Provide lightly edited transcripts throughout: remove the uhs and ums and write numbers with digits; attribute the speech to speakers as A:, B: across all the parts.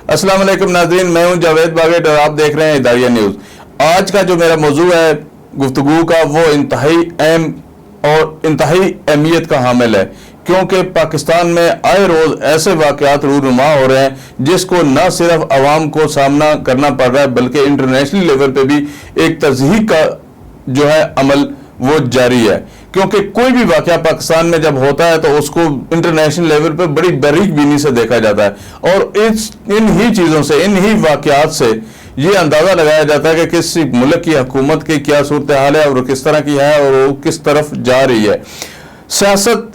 A: अस्सलाम वालेकुम नाज़रीन, मैं हूं जावेद बागेट और आप देख रहे हैं इदारिया न्यूज़। आज का जो मेरा मौजू है गुफ्तगू का वो इंतहाई अहम और इंतहाई अहमियत का हामिल है, क्योंकि पाकिस्तान में आए रोज़ ऐसे वाक़यात रूनुमा हो रहे हैं जिसको न सिर्फ आवाम को सामना करना पड़ रहा है बल्कि इंटरनेशनल लेवल पे भी एक तज़हीक का जो है अमल वो जारी है। क्योंकि कोई भी वाक़या पाकिस्तान में जब होता है तो उसको इंटरनेशनल लेवल पे बड़ी बारीक बीनी से देखा जाता है और इन ही चीज़ों से, इन ही वाक़यात से ये अंदाज़ा लगाया जाता है कि किस मुल्क की हुकूमत की क्या सूरत हाल है और किस तरह की है और वो किस तरफ जा रही है। सियासत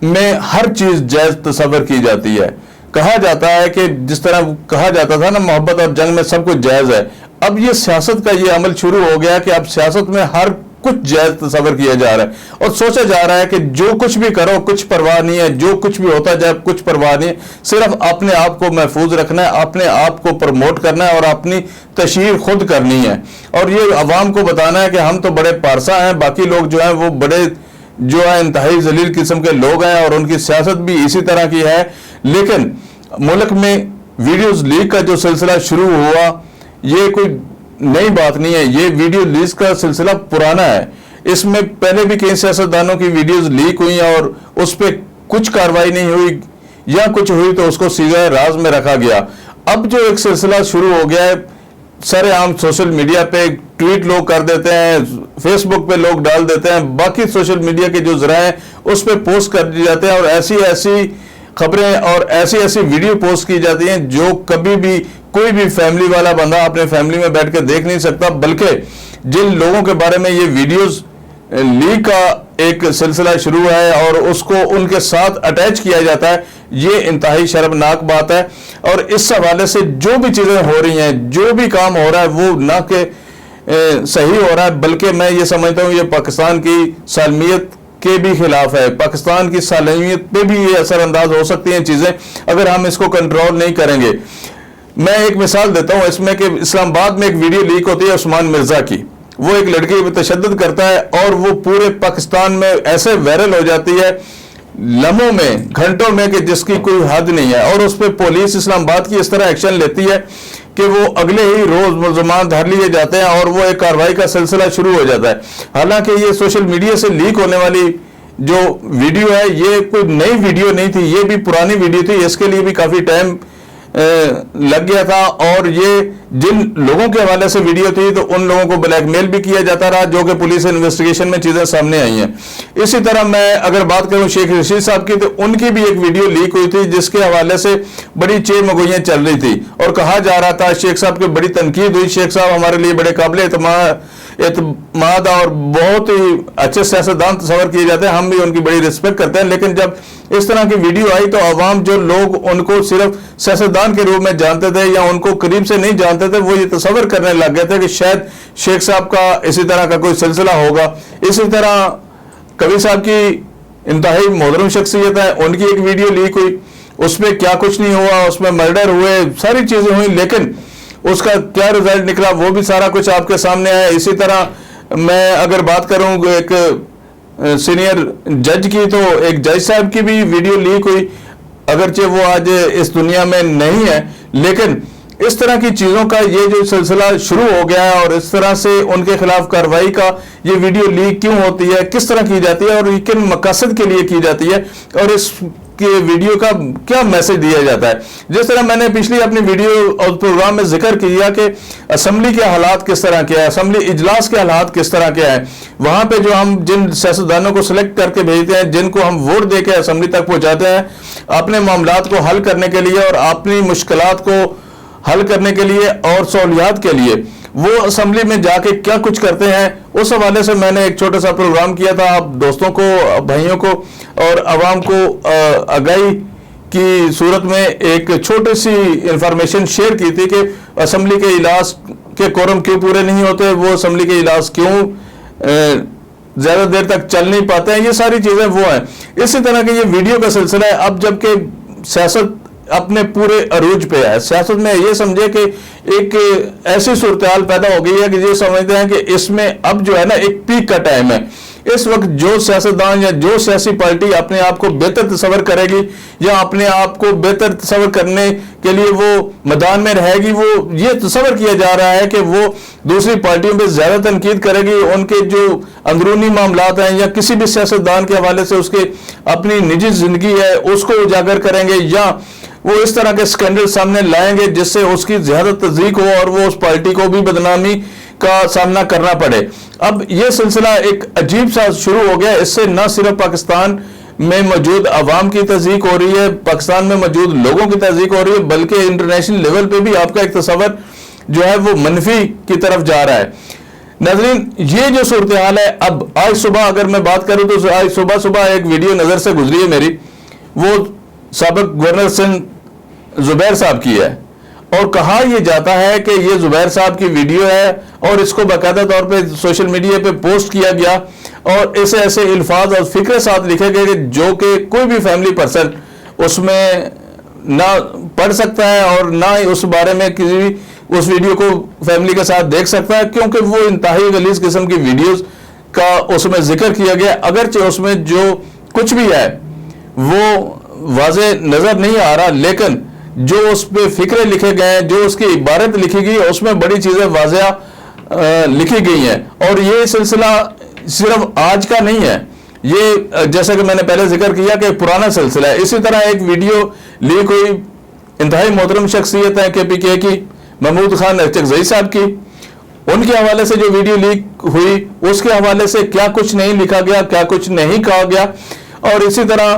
A: में हर चीज़ जायज़ तस्वर की जाती है। कहा जाता है कि जिस तरह कहा जाता था ना, मोहब्बत और जंग में सब कुछ जायज़ है। अब ये सियासत का ये अमल शुरू हो गया कि अब सियासत में हर कुछ जायज तस्वर किया जा रहा है और सोचा जा रहा है कि जो कुछ भी करो कुछ परवाह नहीं है, जो कुछ भी होता जाए कुछ परवाह नहीं है, सिर्फ अपने आप को महफूज रखना है, अपने आप को प्रमोट करना है और अपनी तशहीर खुद करनी है और ये अवाम को बताना है कि हम तो बड़े पारसा हैं, बाकी लोग जो हैं वो बड़े जो है इंतहाई जलील किस्म के लोग हैं और उनकी सियासत भी इसी तरह की है। लेकिन मुल्क में वीडियोज लीक का जो सिलसिला शुरू हुआ ये कोई नई बात नहीं है, ये वीडियो लीक का सिलसिला पुराना है। इसमें पहले भी कई सियासतदानों की वीडियोस लीक हुई और उस पर कुछ कार्रवाई नहीं हुई या कुछ हुई तो उसको सीधा राज में रखा गया। अब जो एक सिलसिला शुरू हो गया है, सारे आम सोशल मीडिया पे ट्वीट लोग कर देते हैं, फेसबुक पे लोग डाल देते हैं, बाकी सोशल मीडिया के जो जरा हैं उस पर पोस्ट कर दिए जाते हैं और ऐसी ऐसी खबरें और ऐसी ऐसी वीडियो पोस्ट की जाती हैं जो कभी भी कोई भी फैमिली वाला बंदा अपने फैमिली में बैठ कर देख नहीं सकता, बल्कि जिन लोगों के बारे में ये वीडियोस लीक का एक सिलसिला शुरू है और उसको उनके साथ अटैच किया जाता है, ये इंतहाई शर्मनाक बात है। और इस हवाले से जो भी चीज़ें हो रही हैं, जो भी काम हो रहा है वो ना कि सही हो रहा है, बल्कि मैं ये समझता हूँ ये पाकिस्तान की सालमियत के भी खिलाफ है। पाकिस्तान की सालमियत पे भी ये असरअंदाज हो सकती हैं चीज़ें अगर हम इसको कंट्रोल नहीं करेंगे। मैं एक मिसाल देता हूँ इसमें कि इस्लामाबाद में एक वीडियो लीक होती है उस्मान मिर्जा की। वो एक लड़की पर तशद्दुद करता है और वो पूरे पाकिस्तान में ऐसे वायरल हो जाती है लम्हों में, घंटों में, कि जिसकी कोई हद नहीं है और उस पर पुलिस इस्लामाबाद की इस तरह एक्शन लेती है कि वो अगले ही रोज मुलजमान धर लिए जाते हैं और वो एक कार्रवाई का सिलसिला शुरू हो जाता है। हालांकि ये सोशल मीडिया से लीक होने वाली जो वीडियो है ये कोई नई वीडियो नहीं थी, ये भी पुरानी वीडियो थी। इसके लिए भी काफ़ी टाइम लग गया था और ये जिन लोगों के हवाले से वीडियो थी तो उन लोगों को ब्लैकमेल भी किया जाता रहा, जो कि पुलिस इन्वेस्टिगेशन में चीज़ें सामने आई हैं। इसी तरह मैं अगर बात करूं शेख रशीद साहब की, तो उनकी भी एक वीडियो लीक हुई थी जिसके हवाले से बड़ी चेमगोइयाँ चल रही थी और कहा जा रहा था, शेख साहब की बड़ी तनकीद हुई। शेख साहब हमारे लिए बड़े काबिल एतमाद और बहुत ही अच्छे सियासतदान तस्वर किए जाते हैं, हम भी उनकी बड़ी रिस्पेक्ट करते हैं। लेकिन जब इस तरह की वीडियो आई तो आवाम, जो लोग उनको सिर्फ सियासतदान के रूप में जानते थे या उनको करीब से नहीं जानते थे, वो ये तस्वर करने लग गए थे कि शायद शेख साहब का इसी तरह का कोई सिलसिला होगा। इसी तरह कवि साहब की इंतहाई मोहतरम शख्सियत है, उनकी एक वीडियो लीक हुई, उसमें क्या कुछ नहीं हुआ, उसमें मर्डर हुए, सारी चीज़ें हुई, लेकिन उसका क्या रिजल्ट निकला वो भी सारा कुछ आपके सामने है। इसी तरह मैं अगर बात करूं एक सीनियर जज की, तो एक जज साहब की भी वीडियो लीक हुई, अगरचे वो आज इस दुनिया में नहीं है, लेकिन इस तरह की चीज़ों का ये जो सिलसिला शुरू हो गया है और इस तरह से उनके खिलाफ कार्रवाई का ये वीडियो लीक क्यों होती है, किस तरह की जाती है और किन मकसद के लिए की जाती है और इस कि वीडियो का क्या मैसेज दिया जाता है। जिस तरह मैंने पिछली अपनी वीडियो और प्रोग्राम में जिक्र किया कि असम्बली के हालात किस तरह के हैं, असम्बली इजलास के हालात किस तरह के हैं, वहाँ पे जो हम जिन सियासतदानों को सिलेक्ट करके भेजते हैं, जिनको हम वोट दे के असम्बली तक पहुँचाते हैं अपने मामलात को हल करने के लिए और अपनी मुश्किलात को हल करने के लिए और सहूलियात के लिए, वो असम्बली में जाके क्या कुछ करते हैं, उस हवाले से मैंने एक छोटा सा प्रोग्राम किया था। आप दोस्तों को, भाइयों को और आवाम को आगाही की सूरत में एक छोटी सी इंफॉर्मेशन शेयर की थी कि असम्बली के इजलास के कोरम क्यों पूरे नहीं होते, वो असम्बली के इजलास क्यों ज़्यादा देर तक चल नहीं पाते हैं, ये सारी चीज़ें वो हैं। इसी तरह के ये वीडियो का सिलसिला है। अब जबकि सियासत अपने पूरे अरूज पे है, सियासत में ये समझे कि एक ऐसी सूरत हाल पैदा हो गई है कि ये समझते हैं कि इसमें अब जो है ना एक पीक का टाइम है, اس وقت جو سیاستدان یا جو سیاسی پارٹی اپنے آپ کو بہتر تصور کرے گی یا اپنے آپ کو بہتر تصور کرنے کے لیے وہ میدان میں رہے گی، وہ یہ تصور کیا جا رہا ہے کہ وہ دوسری پارٹیوں پہ زیادہ تنقید کرے گی، ان کے جو اندرونی معاملات ہیں یا کسی بھی سیاستدان کے حوالے سے اس کے اپنی نجی زندگی ہے اس کو اجاگر کریں گے، یا وہ اس طرح کے سکینڈل سامنے لائیں گے جس سے اس کی زیادہ تضییق ہو اور وہ اس پارٹی کو بھی بدنامی کا سامنا کرنا پڑے۔ اب یہ سلسلہ ایک عجیب سا شروع ہو گیا، اس سے نہ صرف پاکستان میں موجود عوام کی تضییق ہو رہی ہے، پاکستان میں موجود لوگوں کی تضییق ہو رہی ہے، بلکہ انٹرنیشنل لیول پہ بھی آپ کا ایک تصور جو ہے وہ منفی کی طرف جا رہا ہے۔ ناظرین، یہ جو صورتحال ہے، اب آج صبح اگر میں بات کروں تو آج صبح ایک ویڈیو نظر سے گزری ہے میری، وہ سابق گورنر سندھ زبیر صاحب کی ہے، اور کہا یہ جاتا ہے کہ یہ زبیر صاحب کی ویڈیو ہے اور اس کو باقاعدہ طور پہ سوشل میڈیا پہ پوسٹ کیا گیا اور ایسے ایسے الفاظ اور فکرے ساتھ لکھے گئے کہ جو کہ کوئی بھی فیملی پرسن اس میں نہ پڑھ سکتا ہے اور نہ اس بارے میں کسی بھی اس ویڈیو کو فیملی کے ساتھ دیکھ سکتا ہے، کیونکہ وہ انتہائی غلیظ قسم کی ویڈیوز کا اس میں ذکر کیا گیا، اگرچہ اس میں جو کچھ بھی ہے وہ واضح نظر نہیں آ رہا، لیکن جو اس پہ فکرے لکھے گئے ہیں، جو اس کی عبارت لکھی گئی ہے، اس میں بڑی چیزیں واضح لکھی گئی ہیں۔ اور یہ سلسلہ صرف آج کا نہیں ہے، یہ جیسا کہ میں نے پہلے ذکر کیا کہ پرانا سلسلہ ہے۔ اسی طرح ایک ویڈیو لیک ہوئی انتہائی محترم شخصیت ہے KPK کی، محمود خان اچکزئی صاحب کی، ان کے حوالے سے جو ویڈیو لیک ہوئی اس کے حوالے سے کیا کچھ نہیں لکھا گیا، کیا کچھ نہیں کہا گیا۔ اور اسی طرح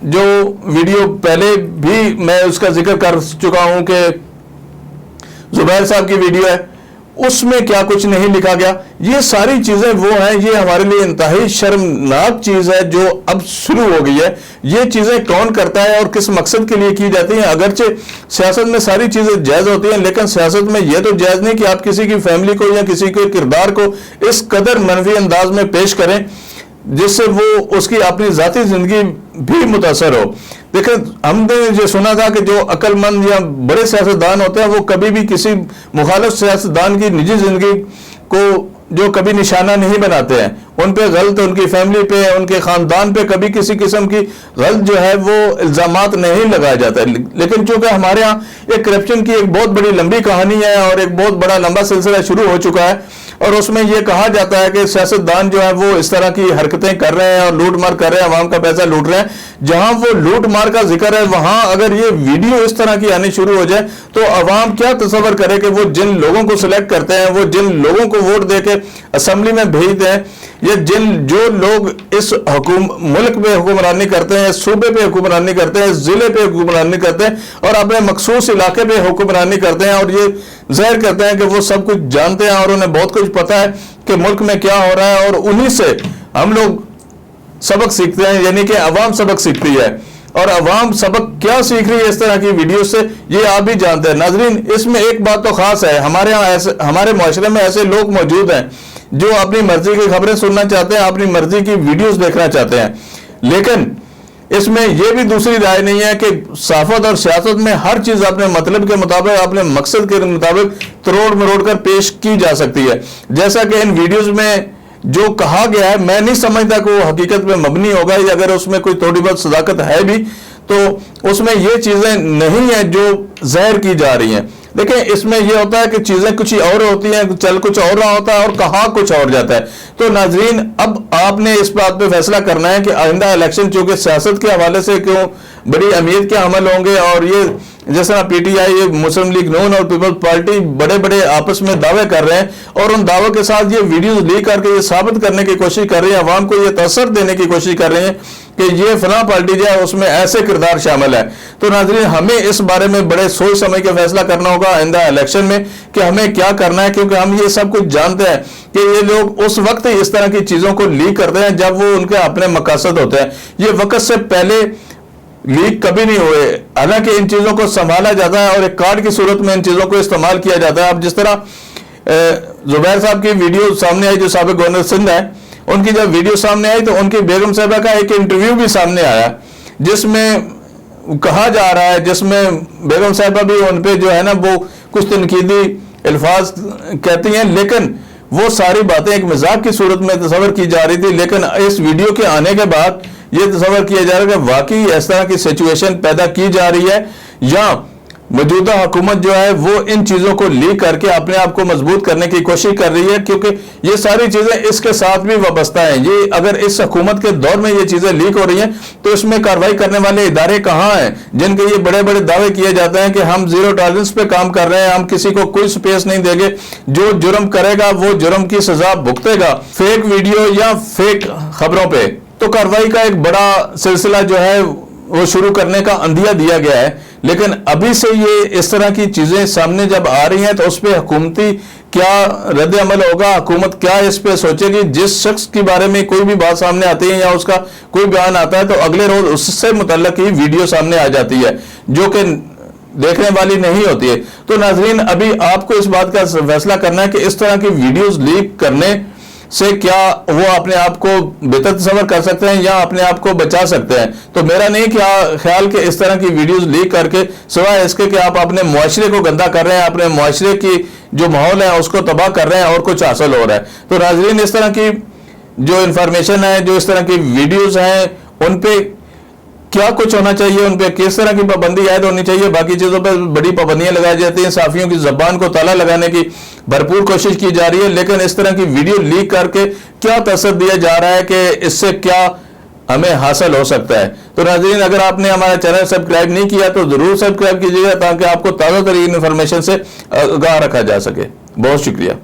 A: جو ویڈیو پہلے بھی میں اس کا ذکر کر چکا ہوں کہ زبیر صاحب کی ویڈیو ہے، اس میں کیا کچھ نہیں لکھا گیا۔ یہ ساری چیزیں وہ ہیں، یہ ہمارے لیے انتہائی شرمناک چیز ہے جو اب شروع ہو گئی ہے۔ یہ چیزیں کون کرتا ہے اور کس مقصد کے لیے کی جاتی ہیں؟ اگرچہ سیاست میں ساری چیزیں جائز ہوتی ہیں، لیکن سیاست میں یہ تو جائز نہیں کہ آپ کسی کی فیملی کو یا کسی کے کردار کو اس قدر منفی انداز میں پیش کریں جس سے وہ اس کی اپنی ذاتی زندگی بھی متاثر ہو۔ دیکھیں، ہم نے یہ سنا تھا کہ جو عقل مند یا بڑے سیاستدان ہوتے ہیں وہ کبھی بھی کسی مخالف سیاستدان کی نجی زندگی کو جو کبھی نشانہ نہیں بناتے ہیں، ان پہ غلط، ان کی فیملی پہ، ان کے خاندان پہ کبھی کسی قسم کی غلط جو ہے وہ الزامات نہیں لگایا جاتا ہے۔ لیکن چونکہ ہمارے ہاں ایک کرپشن کی ایک بہت بڑی لمبی کہانی ہے اور ایک بہت بڑا لمبا سلسلہ شروع ہو چکا ہے، اور اس میں یہ کہا جاتا ہے کہ سیاستدان جو ہے وہ اس طرح کی حرکتیں کر رہے ہیں اور لوٹ مار کر رہے ہیں، عوام کا پیسہ لوٹ رہے ہیں۔ جہاں وہ لوٹ مار کا ذکر ہے وہاں اگر یہ ویڈیو اس طرح کی آنی شروع ہو جائے تو عوام کیا تصور کرے کہ وہ جن لوگوں کو سلیکٹ کرتے ہیں، وہ جن لوگوں کو ووٹ دے کے اسمبلی میں بھیجتے ہیں، یا جو لوگ اس ملک پہ حکمرانی کرتے ہیں، صوبے پہ حکمرانی کرتے ہیں، ضلع پہ حکمرانی کرتے ہیں اور اپنے مخصوص علاقے پہ حکمرانی کرتے ہیں، اور یہ ظاہر کرتے ہیں کہ وہ سب کچھ جانتے ہیں اور انہیں بہت کچھ پتا ہے کہ ملک میں کیا ہو رہا ہے، اور انہی سے ہم لوگ سبق سیکھتے ہیں، یعنی کہ عوام سبق سیکھتی ہے۔ اور عوام سبق کیا سیکھ رہی ہے اس طرح کی ویڈیو سے، یہ آپ بھی جانتے ہیں۔ ناظرین، اس میں ایک بات تو خاص ہے، ہمارے معاشرے میں ایسے لوگ موجود ہیں جو اپنی مرضی کی خبریں سننا چاہتے ہیں، اپنی مرضی کی ویڈیوز دیکھنا چاہتے ہیں، لیکن اس میں یہ بھی دوسری رائے نہیں ہے کہ صحافت اور سیاست میں ہر چیز اپنے مطلب کے مطابق، اپنے مقصد کے مطابق تروڑ مروڑ کر پیش کی جا سکتی ہے۔ جیسا کہ ان ویڈیوز میں جو کہا گیا ہے، میں نہیں سمجھتا کہ وہ حقیقت میں مبنی ہوگا، یا اگر اس میں کوئی تھوڑی بہت صداقت ہے بھی تو اس میں یہ چیزیں نہیں ہیں جو ظاہر کی جا رہی ہیں۔ دیکھیں، اس میں یہ ہوتا ہے کہ چیزیں کچھ اور ہوتی ہیں، چل کچھ اور رہا ہوتا ہے اور کہا کچھ اور جاتا ہے۔ تو ناظرین، اب آپ نے اس بات پہ فیصلہ کرنا ہے کہ آئندہ الیکشن چونکہ سیاست کے حوالے سے کیوں بڑی اہمیت کے حامل ہوں گے، اور یہ جیسا PTI، مسلم لیگ نون اور پیپلز پارٹی بڑے بڑے آپس میں دعوے کر رہے ہیں، اور ان دعووں کے ساتھ یہ ویڈیوز لیک کر کے یہ ثابت کرنے کی کوشش کر رہی ہیں، عوام کو یہ تاثر دینے کی کوشش کر رہے ہیں کہ یہ فلاں پارٹی جو ہے اس میں ایسے کردار شامل ہے۔ تو ناظرین، ہمیں اس بارے میں بڑے سوچ سمجھ کے فیصلہ کرنا ہوگا آئندہ الیکشن میں کہ ہمیں کیا کرنا ہے، کیونکہ ہم یہ سب کچھ جانتے ہیں کہ یہ لوگ اس وقت ہی اس طرح کی چیزوں کو لیک کرتے ہیں جب وہ ان کے اپنے مقاصد ہوتے ہیں۔ یہ وقت سے پہلے لیک کبھی نہیں ہوئے، حالانکہ ان چیزوں کو سنبھالا جاتا ہے اور ایک کارڈ کی صورت میں ان چیزوں کو استعمال کیا جاتا ہے۔ اب جس طرح زبیر صاحب کی ویڈیو سامنے آئی جو سابق گورنر سندھ ہے، ان کی جب ویڈیو سامنے آئی تو ان کی بیگم صاحبہ کا ایک انٹرویو بھی سامنے آیا جس میں کہا جا رہا ہے، جس میں بیگم صاحبہ بھی ان پہ جو ہے نا وہ کچھ تنقیدی الفاظ کہتی ہیں، لیکن वो सारी बातें एक मजाक की सूरत में तस्वर की जा रही थी, लेकिन इस वीडियो के आने के बाद ये तस्वर किया जा रहा है कि वाकई इस तरह की सिचुएशन पैदा की जा रही है, या मौजूदा हुकूमत जो है वो इन चीज़ों को लीक करके अपने आप को मजबूत करने की कोशिश कर रही है, क्योंकि ये सारी चीज़ें इसके साथ भी वाबस्ता हैं। ये अगर इस हुकूमत के दौर में ये चीज़ें लीक हो रही हैं तो इसमें कार्रवाई करने वाले इदारे कहाँ हैं, जिनके ये बड़े बड़े दावे किए जाते हैं कि हम जीरो टॉलरेंस पे काम कर रहे हैं, हम किसी को कोई स्पेस नहीं देंगे, जो जुर्म करेगा वो जुर्म की सजा भुगतेगा। फेक वीडियो या फेक खबरों पे तो कार्रवाई का एक बड़ा सिलसिला जो है वो शुरू करने का अंदिया दिया गया है, लेकिन अभी से ये इस तरह की चीजें सामने जब आ रही हैं तो उस पर हुकूमती क्या रद्द अमल होगा, हुकूमत क्या इस पे सोचेगी। जिस शख्स के बारे में कोई भी बात सामने आती है या उसका कोई बयान आता है तो अगले रोज उससे मुतल्लक ही वीडियो सामने आ जाती है जो कि देखने वाली नहीं होती है। तो नाजरीन, अभी आपको इस बात का फैसला करना है कि इस तरह की वीडियोस लीक करने से क्या वो अपने आप को बेहतर तस्वर कर सकते हैं या अपने आप को बचा सकते हैं। तो मेरा नहीं क्या ख्याल कि इस तरह की वीडियोस लीक करके सिवाय इसके कि आप अपने मुआशरे को गंदा कर रहे हैं, अपने मुआशरे की जो माहौल है उसको तबाह कर रहे हैं और कुछ हासिल हो रहा है। तो नाज़रीन, इस तरह की जो इंफॉर्मेशन है, जो इस तरह की वीडियोज हैं, उन पे क्या कुछ होना चाहिए, उन पे किस तरह की पाबंदी आयद होनी चाहिए, बाकी चीज़ों पर बड़ी पाबंदियां लगाई जाती हैं, साफियों की ज़बान को ताला लगाने की भरपूर कोशिश की जा रही है, लेकिन इस तरह की वीडियो लीक करके क्या तसर दिया जा रहा है कि इससे क्या हमें हासिल हो सकता है। तो नाज़रीन, अगर आपने हमारा चैनल सब्सक्राइब नहीं किया तो ज़रूर सब्सक्राइब कीजिएगा ताकि आपको ताज़ा तरीन इंफॉर्मेशन से आगाह रखा जा सके। बहुत शुक्रिया।